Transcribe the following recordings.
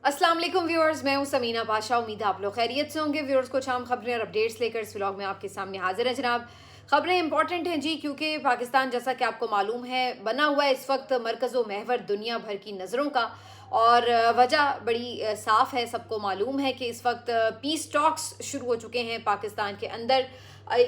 अस्सलाम वालेकुम व्यूअर्स, मैं हूं समीना पाशा। उम्मीद है आप लोग खैरियत से होंगे। व्यूअर्स, कुछ आम खबरें और अपडेट्स लेकर इस व्लॉग में आपके सामने हाजिर है जनाब। खबरें इंपॉर्टेंट हैं जी, क्योंकि पाकिस्तान जैसा कि आपको मालूम है बना हुआ है इस वक्त मरकज़ महवर दुनिया भर की नज़रों का। और वजह बड़ी साफ़ है, सबको मालूम है कि इस वक्त पीस टॉक्स शुरू हो चुके हैं पाकिस्तान के अंदर।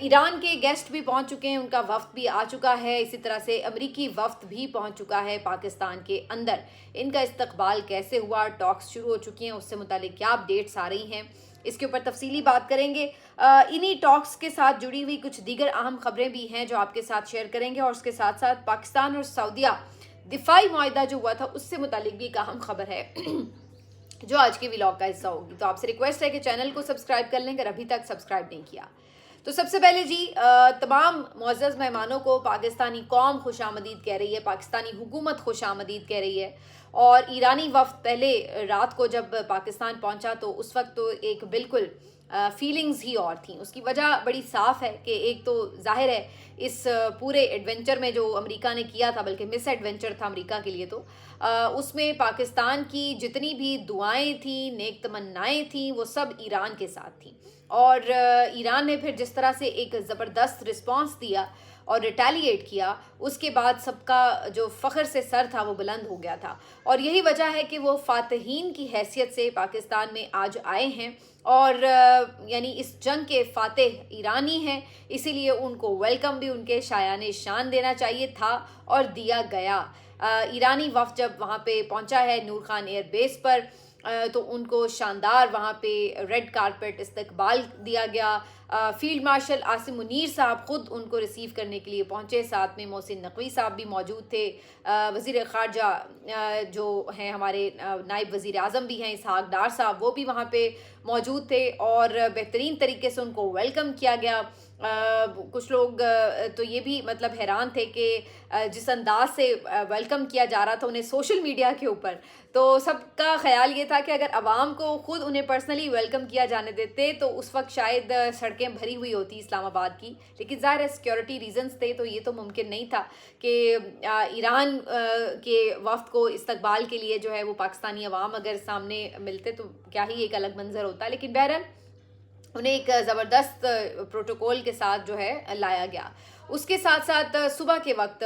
ईरान के गेस्ट भी पहुंच चुके हैं, उनका वफ्द भी आ चुका है। इसी तरह से अमरीकी वफ्द भी पहुंच चुका है पाकिस्तान के अंदर। इनका इस्तकबाल कैसे हुआ, टॉक्स शुरू हो चुकी हैं, उससे मुतालिक क्या अपडेट्स आ रही हैं, इसके ऊपर तफसीली बात करेंगे। इन्हीं टॉक्स के साथ जुड़ी हुई कुछ दीगर अहम खबरें भी हैं जो आपके साथ शेयर करेंगे। और उसके साथ साथ पाकिस्तान और सऊदीया दिफाई मुआहदा जो हुआ था उससे मुतालिक भी एक अहम खबर है जो आज के व्लॉग का हिस्सा होगी। तो आपसे रिक्वेस्ट है कि चैनल को सब्सक्राइब कर लें अगर अभी तक सब्सक्राइब नहीं किया। तो सबसे पहले जी, तमाम मुअज़्ज़ज़ मेहमानों को पाकिस्तानी कौम खुशामदीद कह रही है, पाकिस्तानी हुकूमत खुशामदीद कह रही है। और ईरानी वफ्द पहले रात को जब पाकिस्तान पहुंचा तो उस वक्त तो एक बिल्कुल फीलिंग्स ही और थी। उसकी वजह बड़ी साफ़ है कि एक तो जाहिर है इस पूरे एडवेंचर में जो अमेरिका ने किया था, बल्कि मिस एडवेंचर था अमेरिका के लिए, तो उसमें पाकिस्तान की जितनी भी दुआएं थी, नेक तमन्नाएं थी, वो सब ईरान के साथ थी। और ईरान ने फिर जिस तरह से एक ज़बरदस्त रिस्पांस दिया और रिटेलिएट किया, उसके बाद सबका जो फ़ख्र से सर था वो बुलंद हो गया था। और यही वजह है कि वो फ़ातहीन की हैसियत से पाकिस्तान में आज आए हैं। और यानी इस जंग के फ़ातिह ईरानी हैं, इसीलिए उनको वेलकम भी उनके शायाने शान देना चाहिए था और दिया गया। ईरानी वफ़द जब वहाँ पे पहुँचा है नूर खान एयर बेस पर, तो उनको शानदार वहाँ पे रेड कारपेट इस्तकबाल दिया गया। फील्ड मार्शल आसिम मुनीर साहब ख़ुद उनको रिसीव करने के लिए पहुँचे, साथ में मोहसिन नकवी साहब भी मौजूद थे। वज़ीर ख़ारजा जो हैं हमारे नायब वज़ीर आज़म भी हैं इसहाक़ डार साहब, वो भी वहाँ पे मौजूद थे और बेहतरीन तरीके से उनको वेलकम किया गया। कुछ लोग तो ये भी मतलब हैरान थे कि जिस अंदाज से वेलकम किया जा रहा था उन्हें सोशल मीडिया के ऊपर, तो सबका ख्याल ये था कि अगर आवाम को खुद उन्हें पर्सनली वेलकम किया जाने देते तो उस वक्त शायद सड़कें भरी हुई होती इस्लामाबाद की। लेकिन ज़ाहिर है सिक्योरिटी रीजंस थे, तो ये तो मुमकिन नहीं था कि ईरान के वफ्द को इस्तकबाल के लिए जो है वो पाकिस्तानी अवाम अगर सामने मिलते तो क्या ही एक अलग मंजर होता। लेकिन बहरहाल उन्हें एक ज़बरदस्त प्रोटोकॉल के साथ जो है लाया गया। उसके साथ साथ सुबह के वक्त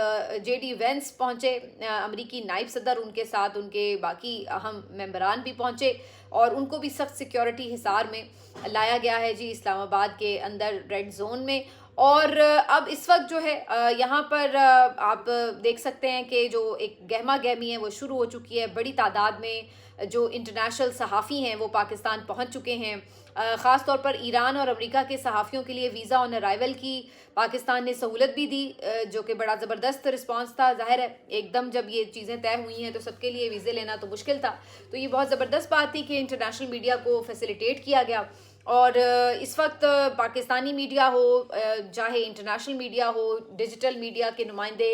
जेडी वेंस पहुँचे, अमरीकी नायब सदर, उनके साथ उनके बाकी अहम मेंबरान भी पहुँचे और उनको भी सख्त सिक्योरिटी हिसार में लाया गया है जी, इस्लामाबाद के अंदर रेड जोन में। और अब इस वक्त जो है यहाँ पर आप देख सकते हैं कि जो एक गहमा गहमी है वो शुरू हो चुकी है। बड़ी तादाद में जो इंटरनेशनल सहाफ़ी हैं वो पाकिस्तान पहुँच चुके हैं। ख़ास तौर पर ईरान और अमेरिका के सहाफ़ियों के लिए वीज़ा ऑन अराइवल की पाकिस्तान ने सहूलत भी दी, जो कि बड़ा ज़बरदस्त रिस्पांस था। ज़ाहिर है एकदम जब ये चीज़ें तय हुई हैं तो सबके लिए वीज़े लेना तो मुश्किल था, तो ये बहुत ज़बरदस्त बात थी कि इंटरनेशनल मीडिया को फैसिलिटेट किया गया। और इस वक्त पाकिस्तानी मीडिया हो चाहे इंटरनेशनल मीडिया हो, डिजिटल मीडिया के नुमाइंदे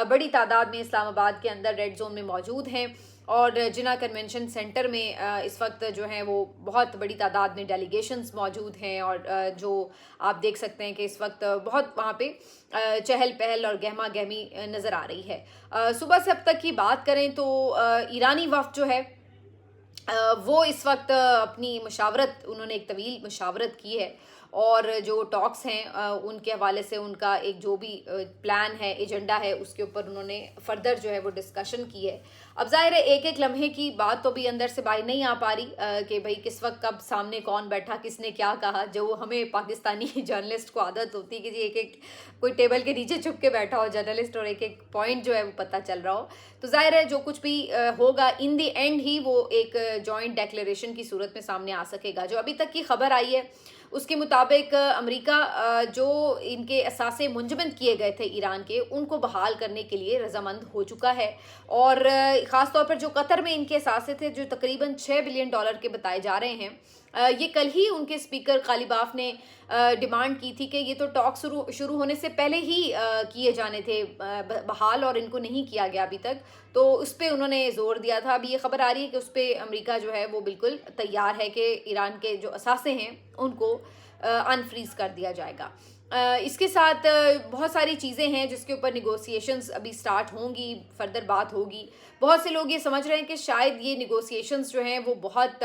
बड़ी तादाद में इस्लामाबाद के अंदर रेड जोन में मौजूद हैं। और जिना कन्वेंशन सेंटर में इस वक्त जो हैं वो बहुत बड़ी तादाद में डेलीगेशंस मौजूद हैं। और जो आप देख सकते हैं कि इस वक्त बहुत वहाँ पे चहल पहल और गहमा गहमी नज़र आ रही है। सुबह से अब तक की बात करें तो ईरानी वफ़द जो है वो इस वक्त अपनी मशावरत, उन्होंने एक तवील मशावरत की है और जो टॉक्स हैं उनके हवाले से उनका एक जो भी प्लान है, एजेंडा है, उसके ऊपर उन्होंने फर्दर जो है वो डिस्कशन की है। अब ज़ाहिर है एक एक लम्हे की बात तो भी अंदर से बाहर नहीं आ पा रही कि भाई किस वक्त कब सामने कौन बैठा, किसने क्या कहा, जो हमें पाकिस्तानी जर्नलिस्ट को आदत होती है कि जी एक एक कोई टेबल के नीचे छुप के बैठा हो जर्नलिस्ट और एक एक पॉइंट जो है वो पता चल रहा हो। तो ज़ाहिर है जो कुछ भी होगा इन दी एंड ही वो एक जॉइंट डेक्लेरेशन की सूरत में सामने आ सकेगा। जो अभी तक की खबर आई है उसके मुताबिक अमेरिका जो इनके असासे मुंजमद किए गए थे ईरान के, उनको बहाल करने के लिए रजामंद हो चुका है। और ख़ास तौर पर जो कतर में इनके असासे थे जो तकरीबन $6 बिलियन के बताए जा रहे हैं, ये कल ही उनके स्पीकर कालीबाफ ने डिमांड की थी कि ये तो टॉक शुरू होने से पहले ही किए जाने थे बहाल, और इनको नहीं किया गया अभी तक, तो उस पर उन्होंने ज़ोर दिया था। अभी ये खबर आ रही है कि उस पर अमेरिका जो है वो बिल्कुल तैयार है कि ईरान के जो असासे हैं उनको अनफ्रीज़ कर दिया जाएगा। इसके साथ बहुत सारी चीज़ें हैं जिसके ऊपर निगोसिएशंस अभी स्टार्ट होंगी, फर्दर बात होगी। बहुत से लोग ये समझ रहे हैं कि शायद ये निगोसिएशंस जो हैं वो बहुत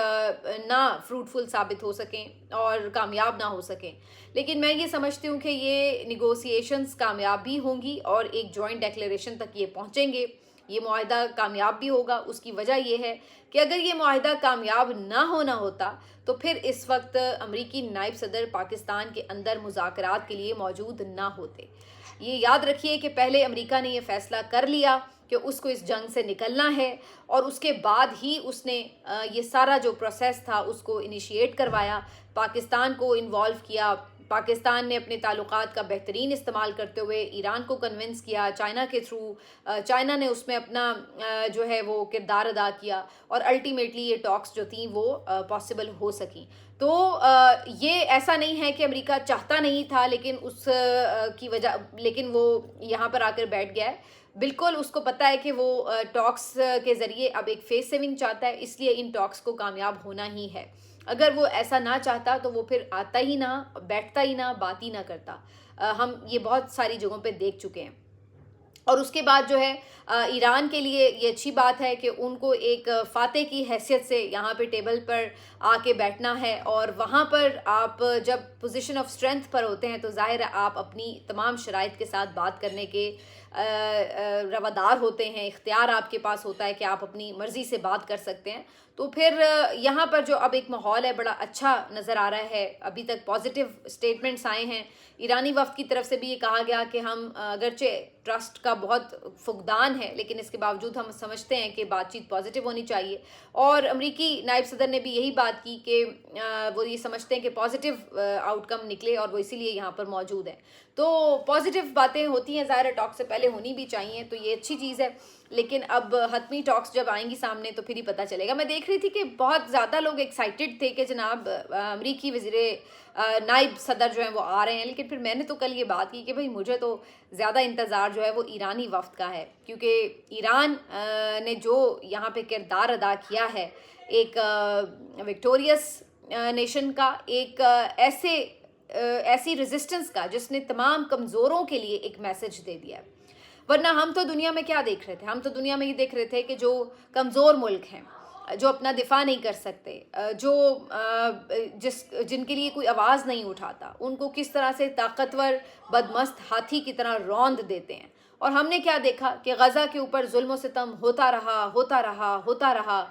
ना फ्रूटफुल साबित हो सकें और कामयाब ना हो सकें, लेकिन मैं ये समझती हूँ कि ये निगोसिएशंस कामयाब भी होंगी और एक जॉइंट डिक्लेरेशन तक ये पहुँचेंगे। ये मुआहदा कामयाब भी होगा। उसकी वजह ये है कि अगर ये मुआहदा कामयाब ना होना होता तो फिर इस वक्त अमरीकी नायब सदर पाकिस्तान के अंदर मुज़ाकरात के लिए मौजूद ना होते। ये याद रखिए कि पहले अमेरिका ने ये फ़ैसला कर लिया कि उसको इस जंग से निकलना है और उसके बाद ही उसने ये सारा जो प्रोसेस था उसको इनिशिएट करवाया, पाकिस्तान को इन्वॉल्व किया। पाकिस्तान ने अपने ताल्लुकात का बेहतरीन इस्तेमाल करते हुए ईरान को कन्विंस किया, चाइना के थ्रू चाइना ने उसमें अपना जो है वो किरदार अदा किया और अल्टीमेटली ये टॉक्स जो थी वो पॉसिबल हो सकी। तो ये ऐसा नहीं है कि अमेरिका चाहता नहीं था लेकिन की वजह लेकिन वो यहाँ पर आकर बैठ गया है। बिल्कुल उसको पता है कि वो टॉक्स के ज़रिए अब एक फेस सेविंग चाहता है, इसलिए इन टॉक्स को कामयाब होना ही है। अगर वो ऐसा ना चाहता तो वो फिर आता ही ना, बैठता ही ना, बात ही ना करता। हम ये बहुत सारी जगहों पे देख चुके हैं। और उसके बाद जो है ईरान के लिए ये अच्छी बात है कि उनको एक फ़ातह की हैसियत से यहाँ पे टेबल पर आके बैठना है और वहाँ पर आप जब पोजीशन ऑफ स्ट्रेंथ पर होते हैं तो ज़ाहिर है आप अपनी तमाम शराइत के साथ बात करने के रवादार होते हैं, इख्तियार आपके पास होता है कि आप अपनी मर्ज़ी से बात कर सकते हैं। तो फिर यहाँ पर जो अब एक माहौल है बड़ा अच्छा नज़र आ रहा है। अभी तक पॉजिटिव स्टेटमेंट्स आए हैं। ईरानी वफ़द की तरफ से भी ये कहा गया कि हम अगरचे ट्रस्ट का बहुत फुकदान है लेकिन इसके बावजूद हम समझते हैं कि बातचीत पॉजिटिव होनी चाहिए। और अमरीकी नायब सदर ने भी यही बात की कि वो ये समझते हैं कि पॉजिटिव आउटकम निकले और वो इसीलिए यहाँ पर मौजूद हैं। तो पॉजिटिव बातें होती हैं, ज़ाहिर टॉक से पहले होनी भी चाहिए, तो ये अच्छी चीज़ है। लेकिन अब हतमी टॉक्स जब आएंगी सामने तो फिर ही पता चलेगा। मैं देख रही थी कि बहुत ज़्यादा लोग एक्साइटेड थे कि जनाब अमरीकी वज़ीर नायब सदर जो हैं वो आ रहे हैं, लेकिन फिर मैंने तो कल ये बात की कि भाई मुझे तो ज़्यादा इंतज़ार जो है वो ईरानी वफ़द का है, क्योंकि ईरान ने जो यहाँ पे किरदार अदा किया है एक विक्टोरियस नेशन का, एक ऐसी रेजिस्टेंस का जिसने तमाम कमज़ोरों के लिए एक मैसेज दे दिया है। वरना हम तो दुनिया में क्या देख रहे थे, हम तो दुनिया में ये देख रहे थे कि जो कमज़ोर मुल्क हैं, जो अपना दिफा नहीं कर सकते, जो जिनके लिए कोई आवाज़ नहीं उठाता, उनको किस तरह से ताकतवर बदमस्त हाथी की तरह रौंद देते हैं। और हमने क्या देखा कि गज़ा के ऊपर जुल्म व सितम होता रहा।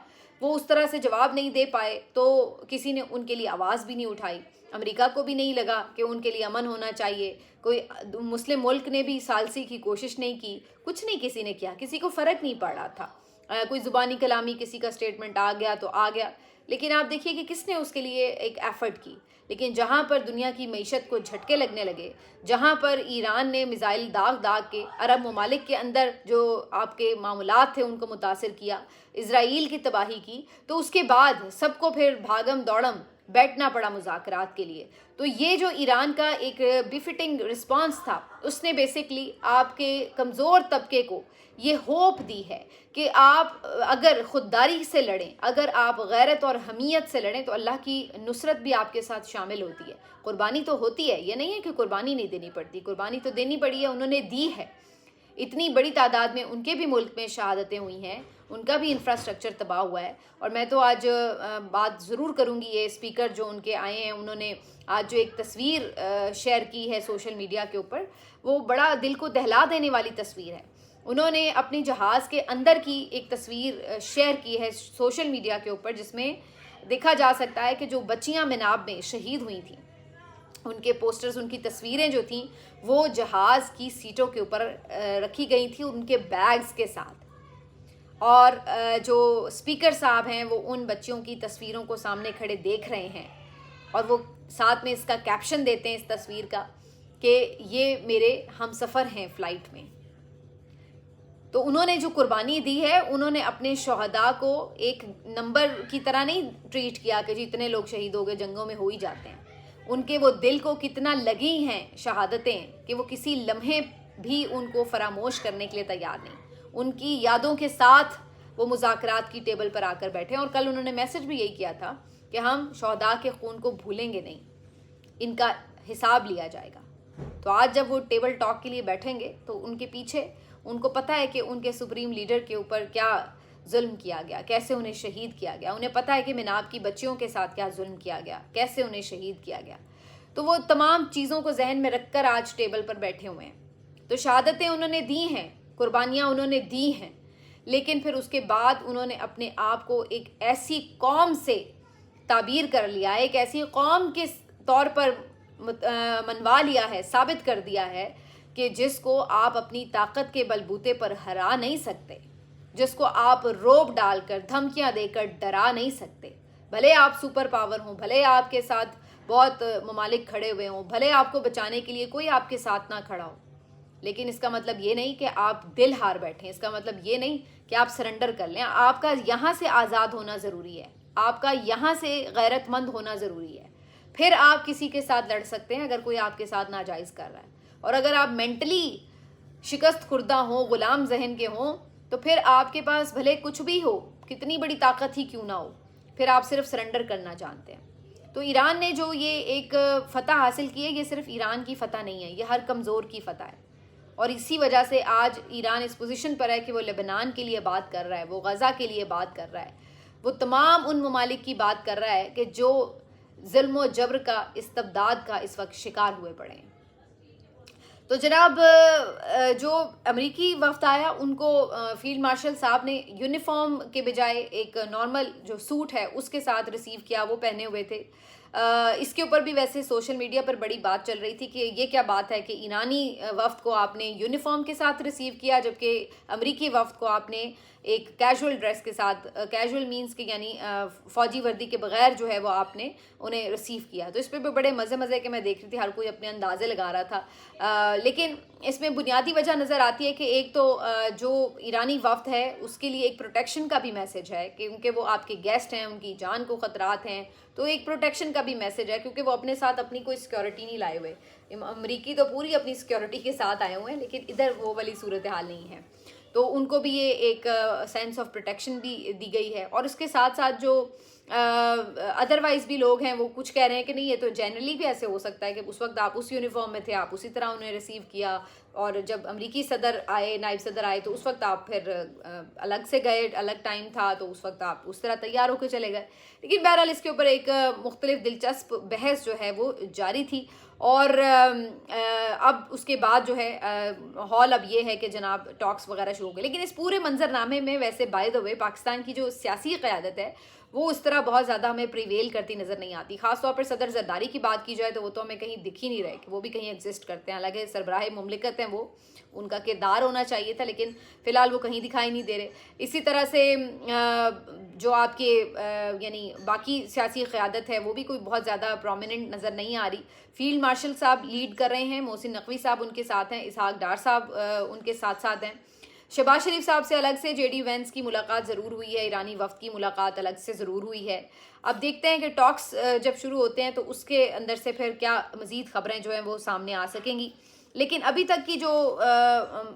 वो उस तरह से जवाब नहीं दे पाए तो किसी ने उनके लिए आवाज़ भी नहीं उठाई। अमेरिका को भी नहीं लगा कि उनके लिए अमन होना चाहिए। कोई मुस्लिम मुल्क ने भी सालसी की कोशिश नहीं की, कुछ नहीं किसी ने किया, किसी को फ़र्क नहीं पड़ रहा था। कोई ज़ुबानी कलामी किसी का स्टेटमेंट आ गया तो आ गया, लेकिन आप देखिए कि किसने उसके लिए एक एफ़र्ट की। लेकिन जहाँ पर दुनिया की मईशत को झटके लगने लगे, जहाँ पर ईरान ने मिज़ाइल दाग के अरब ममालिक के अंदर जो आपके मामलात थे उनको मुतासिर किया, इज़राइल की तबाही की, तो उसके बाद सबको फिर भागम दौड़म बैठना पड़ा मुज़ाकरात के लिए। तो ये जो ईरान का एक बिफिटिंग रिस्पांस था, उसने बेसिकली आपके कमज़ोर तबके को ये होप दी है कि आप अगर ख़ुददारी से लड़ें, अगर आप गैरत और हमीयत से लड़ें तो अल्लाह की नुसरत भी आपके साथ शामिल होती है। कुर्बानी तो होती है, ये नहीं है कि कुर्बानी नहीं देनी पड़ती, कुर्बानी तो देनी पड़ी है, उन्होंने दी है। इतनी बड़ी तादाद में उनके भी मुल्क में शहादतें हुई हैं, उनका भी इंफ्रास्ट्रक्चर तबाह हुआ है। और मैं तो आज बात ज़रूर करूँगी, ये स्पीकर जो उनके आए हैं उन्होंने आज जो एक तस्वीर शेयर की है सोशल मीडिया के ऊपर, वो बड़ा दिल को दहला देने वाली तस्वीर है। उन्होंने अपनी जहाज़ के अंदर की एक तस्वीर शेयर की है सोशल मीडिया के ऊपर, जिसमें देखा जा सकता है कि जो बच्चियाँ मिनाब में शहीद हुई थीं, उनके पोस्टर्स, उनकी तस्वीरें जो थीं वो जहाज़ की सीटों के ऊपर रखी गई थी उनके बैग्स के साथ। और जो स्पीकर साहब हैं वो उन बच्चियों की तस्वीरों को सामने खड़े देख रहे हैं और वो साथ में इसका कैप्शन देते हैं इस तस्वीर का कि ये मेरे हमसफ़र हैं फ़्लाइट में। तो उन्होंने जो कुर्बानी दी है, उन्होंने अपने शहदा को एक नंबर की तरह नहीं ट्रीट किया कि जितने लोग शहीद हो गए, जंगों में हो ही जाते हैं। उनके वो दिल को कितना लगी हैं शहादतें कि वो किसी लम्हे भी उनको फरामोश करने के लिए तैयार नहीं। उनकी यादों के साथ वो मुज़ाकरात की टेबल पर आकर बैठे। और कल उन्होंने मैसेज भी यही किया था कि हम शहदा के खून को भूलेंगे नहीं, इनका हिसाब लिया जाएगा। तो आज जब वो टेबल टॉक के लिए बैठेंगे तो उनके पीछे उनको पता है कि उनके सुप्रीम लीडर के ऊपर क्या जुल्म किया गया, कैसे उन्हें शहीद किया गया। उन्हें पता है कि मिनाब की बच्चियों के साथ क्या जुल्म किया गया, कैसे उन्हें शहीद किया गया। तो वो तमाम चीज़ों को जहन में रखकर आज टेबल पर बैठे हुए हैं। तो शहादतें उन्होंने दी हैं, कुर्बानियाँ उन्होंने दी हैं, लेकिन फिर उसके बाद उन्होंने अपने आप को एक ऐसी कौम से ताबीर कर लिया, एक ऐसी कौम के तौर पर मनवा लिया है, साबित कर दिया है कि जिसको आप अपनी ताकत के बलबूते पर हरा नहीं सकते, जिसको आप रोब डालकर, धमकियां देकर डरा नहीं सकते। भले आप सुपर पावर हों, भले आपके साथ बहुत ममालिक खड़े हुए हों, भले आपको बचाने के लिए कोई आपके साथ ना खड़ा हो, लेकिन इसका मतलब ये नहीं कि आप दिल हार बैठें। इसका मतलब ये नहीं कि आप सरेंडर कर लें। आपका यहाँ से आज़ाद होना ज़रूरी है, आपका यहाँ से गैरतमंद होना ज़रूरी है। फिर आप किसी के साथ लड़ सकते हैं अगर कोई आपके साथ नाजायज़ कर रहा है। और अगर आप मेंटली शिकस्त खुर्दा हों, ग़ुलाम जहन के हों, तो फिर आपके पास भले कुछ भी हो, कितनी बड़ी ताकत ही क्यों ना हो, फिर आप सिर्फ सरेंडर करना जानते हैं। तो ईरान ने जो ये एक फ़तह हासिल की है, ये सिर्फ ईरान की फ़तह नहीं है, ये हर कमज़ोर की फ़तह है। और इसी वजह से आज ईरान इस पोजीशन पर है कि वो लेबनान के लिए बात कर रहा है, वो गज़ा के लिए बात कर रहा है, वो तमाम उन ममालिक की बात कर रहा है कि जो ज़ुल्म व जबर का, इस्तबदाद का इस वक्त शिकार हुए पड़े हैं। तो जनाब, जो अमरीकी वफ्द आया उनको फील्ड मार्शल साहब ने यूनिफॉर्म के बजाय एक नॉर्मल जो सूट है उसके साथ रिसीव किया, वो पहने हुए थे। इसके ऊपर भी वैसे सोशल मीडिया पर बड़ी बात चल रही थी कि ये क्या बात है कि ईरानी वफ्द को आपने यूनिफॉर्म के साथ रिसीव किया, जबकि अमरीकी वफ्द को आपने एक कैजुअल ड्रेस के साथ, कैजुअल मींस के यानी फ़ौजी वर्दी के बगैर जो है वो आपने उन्हें रिसीव किया। तो इस पर भी बड़े मज़े के मैं देख रही थी, हर कोई अपने अंदाज़े लगा रहा था। लेकिन इसमें बुनियादी वजह नज़र आती है कि एक तो जो ईरानी वफ्द है उसके लिए एक प्रोटेक्शन का भी मैसेज है, क्योंकि वो आपके गेस्ट हैं, उनकी जान को ख़तरात हैं, तो एक प्रोटेक्शन का भी मैसेज है, क्योंकि वो अपने साथ अपनी कोई सिक्योरिटी नहीं लाए हुए। अमरीकी तो पूरी अपनी सिक्योरिटी के साथ आए हुए हैं, लेकिन इधर वो वाली सूरत हाल नहीं है। तो उनको भी ये एक सेंस ऑफ प्रोटेक्शन भी दी गई है। और उसके साथ साथ जो अदरवाइज़ भी लोग हैं वो कुछ कह रहे हैं कि नहीं, ये तो जनरली भी ऐसे हो सकता है कि उस वक्त आप उस यूनिफॉर्म में थे, आप उसी तरह उन्हें रिसीव किया, और जब अमरीकी सदर आए, नायब सदर आए, तो उस वक्त आप फिर अलग से गए, अलग टाइम था, तो उस वक्त आप उस तरह तैयार होकर चले गए। लेकिन बहरहाल इसके ऊपर एक मुख्तलिफ दिलचस्प बहस जो है वो जारी थी। और अब उसके बाद जो है हॉल अब ये है कि जनाब टॉक्स वगैरह शुरू हो गए। लेकिन इस पूरे मंजरनामे में वैसे बाय द वे पाकिस्तान की जो सियासी क़यादत है वो उस तरह बहुत ज़्यादा हमें प्रिवेल करती नज़र नहीं आती। ख़ासतौर पर सदर ज़रदारी की बात की जाए तो वो तो हमें कहीं दिख ही नहीं रहे कि वो भी कहीं एग्जिस्ट करते हैं। हालांकि सरबराह मुमलिकत हैं, वो उनका किरदार होना चाहिए था, लेकिन फ़िलहाल वो कहीं दिखाई नहीं दे रहे। इसी तरह से जो आपके यानी बाकी सियासी क़यादत है वो भी कोई बहुत ज़्यादा प्रोमिनेंट नज़र नहीं आ रही। फील्ड मार्शल साहब लीड कर रहे हैं, मोहसिन नकवी साहब उनके साथ हैं, इसहाक डार साहब उनके साथ साथ हैं। शहबाज शरीफ साहब से अलग से जेडी वैंस की मुलाकात ज़रूर हुई है, ईरानी वफ्द की मुलाकात अलग से ज़रूर हुई है। अब देखते हैं कि टॉक्स जब शुरू होते हैं तो उसके अंदर से फिर क्या मज़ीद ख़बरें जो हैं वो सामने आ सकेंगी। लेकिन अभी तक की जो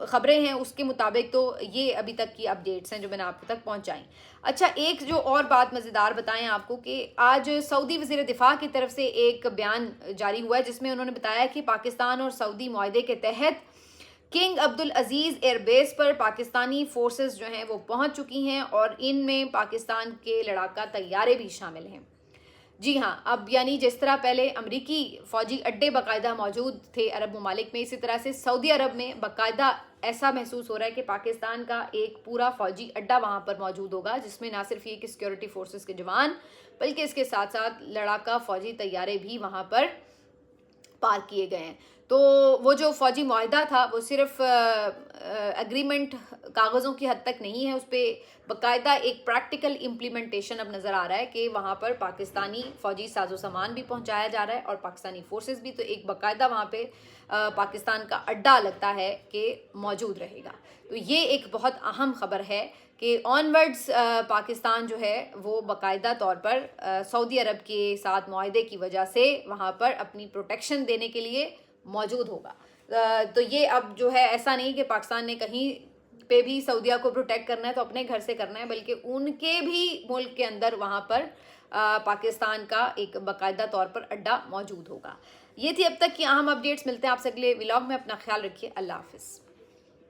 ख़बरें हैं उसके मुताबिक तो ये अभी तक की अपडेट्स हैं जो मैंने आप तक पहुंचाई। अच्छा, एक जो और बात मज़ेदार बताएं आपको कि आज सऊदी वज़ीर दिफ़ा की तरफ से एक बयान जारी हुआ है जिसमें उन्होंने बताया कि पाकिस्तान और सऊदी मुआहदे के तहत किंग अब्दुल अजीज़ एयरबेस पर पाकिस्तानी फोर्सेस जो हैं वो पहुंच चुकी हैं और इनमें पाकिस्तान के लड़ाका तैयारे भी शामिल हैं। जी हाँ, अब यानी जिस तरह पहले अमरीकी फ़ौजी अड्डे बाकायदा मौजूद थे अरब ममालिक में, इसी तरह से सऊदी अरब में बाकायदा ऐसा महसूस हो रहा है कि पाकिस्तान का एक पूरा फ़ौजी अड्डा वहाँ पर मौजूद होगा, जिसमें ना सिर्फ ये कि सिक्योरिटी फोर्सेस के जवान बल्कि इसके साथ साथ लड़ाका फ़ौजी तैयारे भी वहाँ पर पार्क किए गए हैं। तो वो जो फ़ौजी मुआहदा था वो सिर्फ एग्रीमेंट कागज़ों की हद तक नहीं है, उस पर बाकायदा एक प्रैक्टिकल इम्प्लीमेंटेशन अब नज़र आ रहा है कि वहाँ पर पाकिस्तानी फ़ौजी साजो सामान भी पहुँचाया जा रहा है और पाकिस्तानी फोर्सेस भी। तो एक बाकायदा वहाँ पे पाकिस्तान का अड्डा लगता है कि मौजूद रहेगा। तो ये एक बहुत अहम ख़बर है कि ऑनवर्ड्स पाकिस्तान जो है वो बाकायदा तौर पर सऊदी अरब के साथ मुआहदे की वजह से वहाँ पर अपनी प्रोटेक्शन देने के लिए मौजूद होगा। तो ये अब जो है ऐसा नहीं कि पाकिस्तान ने कहीं पे भी सऊदीया को प्रोटेक्ट करना है तो अपने घर से करना है, बल्कि उनके भी मुल्क के अंदर वहाँ पर पाकिस्तान का एक बाकायदा तौर पर अड्डा मौजूद होगा। یہ تھی اب تک کی اہم اپڈیٹس. ملتے ہیں آپ سے اگلے ولاگ میں. اپنا خیال رکھیے. اللہ حافظ.